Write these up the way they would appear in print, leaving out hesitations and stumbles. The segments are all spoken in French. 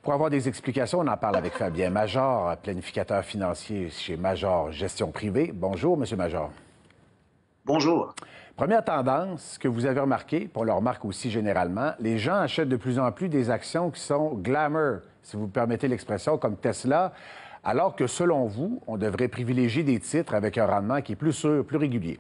Pour avoir des explications, on en parle avec Fabien Major, planificateur financier chez Major Gestion Privée. Bonjour, Monsieur Major. Bonjour. Première tendance que vous avez remarqué, puis on le remarque aussi généralement, les gens achètent de plus en plus des actions qui sont glamour, si vous permettez l'expression, comme Tesla, alors que selon vous, on devrait privilégier des titres avec un rendement qui est plus sûr, plus régulier.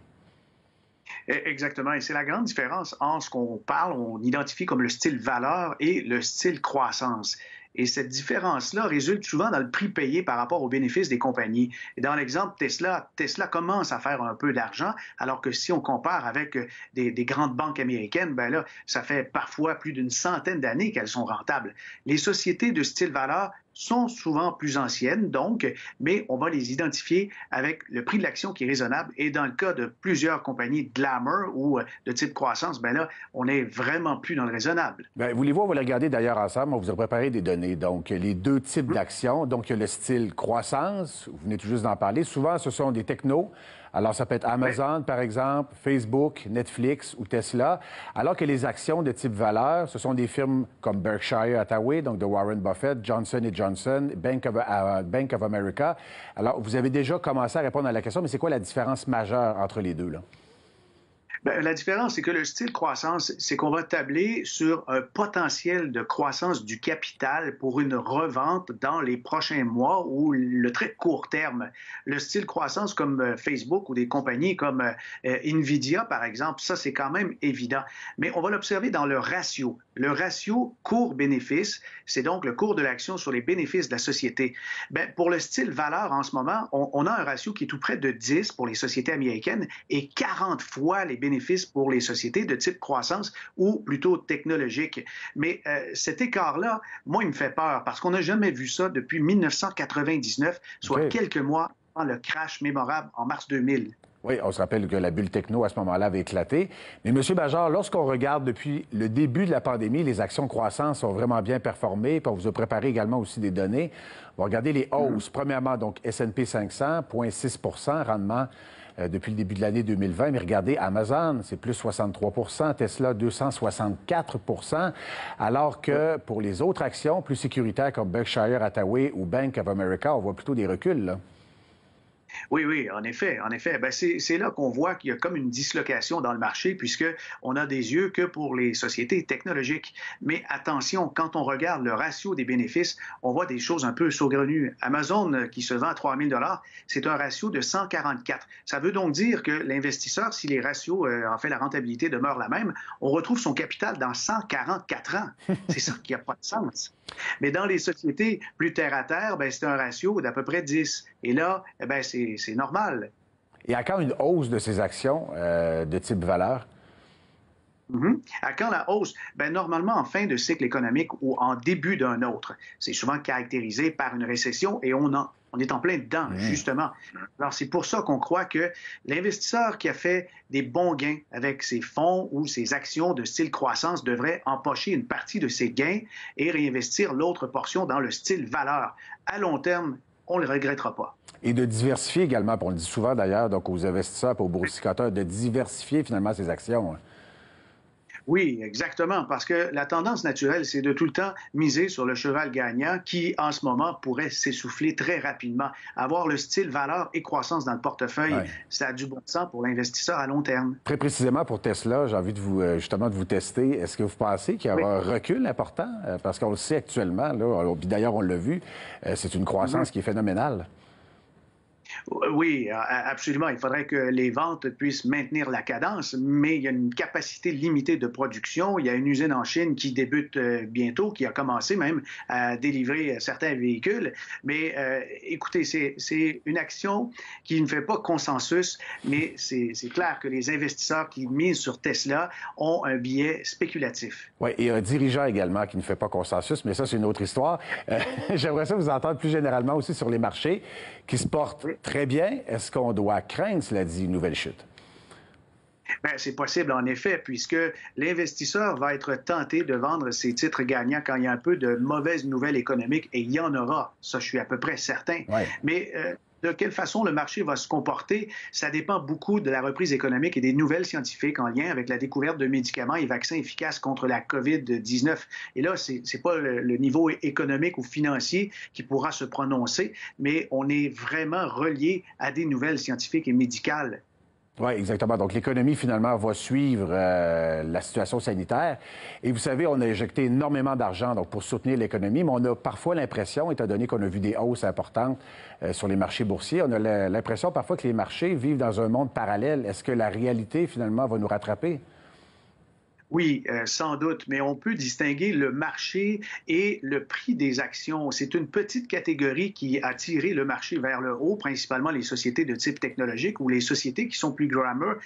Exactement. Et c'est la grande différence entre ce qu'on parle, on identifie comme le style valeur et le style croissance. Et cette différence-là résulte souvent dans le prix payé par rapport aux bénéfices des compagnies. Et dans l'exemple Tesla, Tesla commence à faire un peu d'argent, alors que si on compare avec des grandes banques américaines, ben là, ça fait parfois plus d'une centaine d'années qu'elles sont rentables. Les sociétés de style valeur sont souvent plus anciennes, donc, mais on va les identifier avec le prix de l'action qui est raisonnable. Et dans le cas de plusieurs compagnies glamour ou de type croissance, ben là, on n'est vraiment plus dans le raisonnable. Bien, voulez-vous, on va les regarder d'ailleurs ensemble. On vous a préparé des données. Donc, les deux types d'actions. Donc, il y a le style croissance, vous venez tout juste d'en parler. Souvent, ce sont des technos. Alors, ça peut être Amazon, par exemple, Facebook, Netflix ou Tesla. Alors que les actions de type valeur, ce sont des firmes comme Berkshire Hathaway, donc de Warren Buffett, Johnson Johnson, Bank of America. Alors, vous avez déjà commencé à répondre à la question, mais c'est quoi la différence majeure entre les deux, là? Bien, la différence, c'est que le style croissance, c'est qu'on va tabler sur un potentiel de croissance du capital pour une revente dans les prochains mois ou le très court terme. Le style croissance comme Facebook ou des compagnies comme Nvidia, par exemple, ça, c'est quand même évident. Mais on va l'observer dans le ratio. Le ratio cours-bénéfice, c'est donc le cours de l'action sur les bénéfices de la société. Bien, pour le style valeur, en ce moment, on a un ratio qui est tout près de 10 pour les sociétés américaines et 40 fois les bénéfices pour les sociétés de type croissance ou plutôt technologique. Mais cet écart-là, moi, il me fait peur parce qu'on n'a jamais vu ça depuis 1999, soit quelques mois avant le crash mémorable en mars 2000. Oui, on se rappelle que la bulle techno, à ce moment-là, avait éclaté. Mais M. Major, lorsqu'on regarde depuis le début de la pandémie, les actions croissance ont vraiment bien performé. Puis on vous a préparé également aussi des données. On va regarder les hausses. Premièrement, donc, S&P 500, 0,6 rendement depuis le début de l'année 2020. Mais regardez, Amazon, c'est plus 63 Tesla, 264 alors que pour les autres actions plus sécuritaires comme Berkshire Hathaway ou Bank of America, on voit plutôt des reculs, là. Oui, oui, en effet, en effet. Ben, c'est là qu'on voit qu'il y a comme une dislocation dans le marché puisqu'on a des yeux que pour les sociétés technologiques. Mais attention, quand on regarde le ratio des bénéfices, on voit des choses un peu saugrenues. Amazon, qui se vend à 3 000 $, c'est un ratio de 144. Ça veut donc dire que l'investisseur, si les ratios, en fait, la rentabilité demeure la même, on retrouve son capital dans 144 ans. C'est ça qui n'a pas de sens. Mais dans les sociétés plus terre-à-terre, ben, c'est un ratio d'à peu près 10. Et là, ben, c'est normal. Et à quand une hausse de ces actions de type valeur? À quand la hausse? Ben, normalement, en fin de cycle économique ou en début d'un autre. C'est souvent caractérisé par une récession et on est en plein dedans, justement. Alors, c'est pour ça qu'on croit que l'investisseur qui a fait des bons gains avec ses fonds ou ses actions de style croissance devrait empocher une partie de ses gains et réinvestir l'autre portion dans le style valeur. À long terme, on ne le regrettera pas. Et de diversifier également, puis on le dit souvent d'ailleurs, donc aux investisseurs et aux boursicoteurs, de diversifier finalement ces actions. Oui, exactement, parce que la tendance naturelle, c'est de tout le temps miser sur le cheval gagnant qui, en ce moment, pourrait s'essouffler très rapidement. Avoir le style valeur et croissance dans le portefeuille, ça a du bon sens pour l'investisseur à long terme. Très précisément pour Tesla, j'ai envie de vous, justement, de vous tester. Est-ce que vous pensez qu'il y aura un recul important? Parce qu'on le sait actuellement, là, puis d'ailleurs, on l'a vu, c'est une croissance qui est phénoménale. Oui, absolument. Il faudrait que les ventes puissent maintenir la cadence, mais il y a une capacité limitée de production. Il y a une usine en Chine qui débute bientôt, qui a commencé même à délivrer certains véhicules. Mais écoutez, c'est une action qui ne fait pas consensus, mais c'est clair que les investisseurs qui misent sur Tesla ont un biais spéculatif. Oui, et un dirigeant également qui ne fait pas consensus, mais ça, c'est une autre histoire. J'aimerais ça vous entendre plus généralement aussi sur les marchés qui se portent très bien. Est-ce qu'on doit craindre, cela dit, une nouvelle chute? Bien, c'est possible, en effet, puisque l'investisseur va être tenté de vendre ses titres gagnants quand il y a un peu de mauvaises nouvelles économiques, et il y en aura. Ça, je suis à peu près certain. Ouais. Mais de quelle façon le marché va se comporter, ça dépend beaucoup de la reprise économique et des nouvelles scientifiques en lien avec la découverte de médicaments et vaccins efficaces contre la COVID-19. Et là, c'est pas le niveau économique ou financier qui pourra se prononcer, mais on est vraiment relié à des nouvelles scientifiques et médicales. Oui, exactement. Donc, l'économie, finalement, va suivre la situation sanitaire. Et vous savez, on a injecté énormément d'argent pour soutenir l'économie, mais on a parfois l'impression, étant donné qu'on a vu des hausses importantes sur les marchés boursiers, on a l'impression parfois que les marchés vivent dans un monde parallèle. Est-ce que la réalité, finalement, va nous rattraper? Oui, sans doute, mais on peut distinguer le marché et le prix des actions. C'est une petite catégorie qui a tiré le marché vers le haut, principalement les sociétés de type technologique ou les sociétés qui sont plus glamour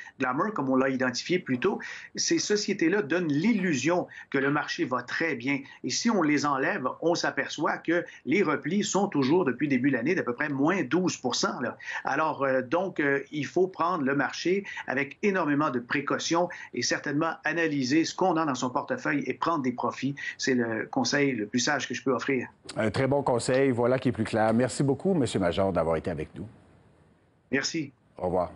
comme on l'a identifié plus tôt. Ces sociétés-là donnent l'illusion que le marché va très bien. Et si on les enlève, on s'aperçoit que les replis sont toujours, depuis le début de l'année, d'à peu près moins 12 là. Alors, il faut prendre le marché avec énormément de précautions et certainement analyser ce qu'on a dans son portefeuille et prendre des profits. C'est le conseil le plus sage que je peux offrir. Un très bon conseil, voilà qui est plus clair. Merci beaucoup, M. Major, d'avoir été avec nous. Merci. Au revoir.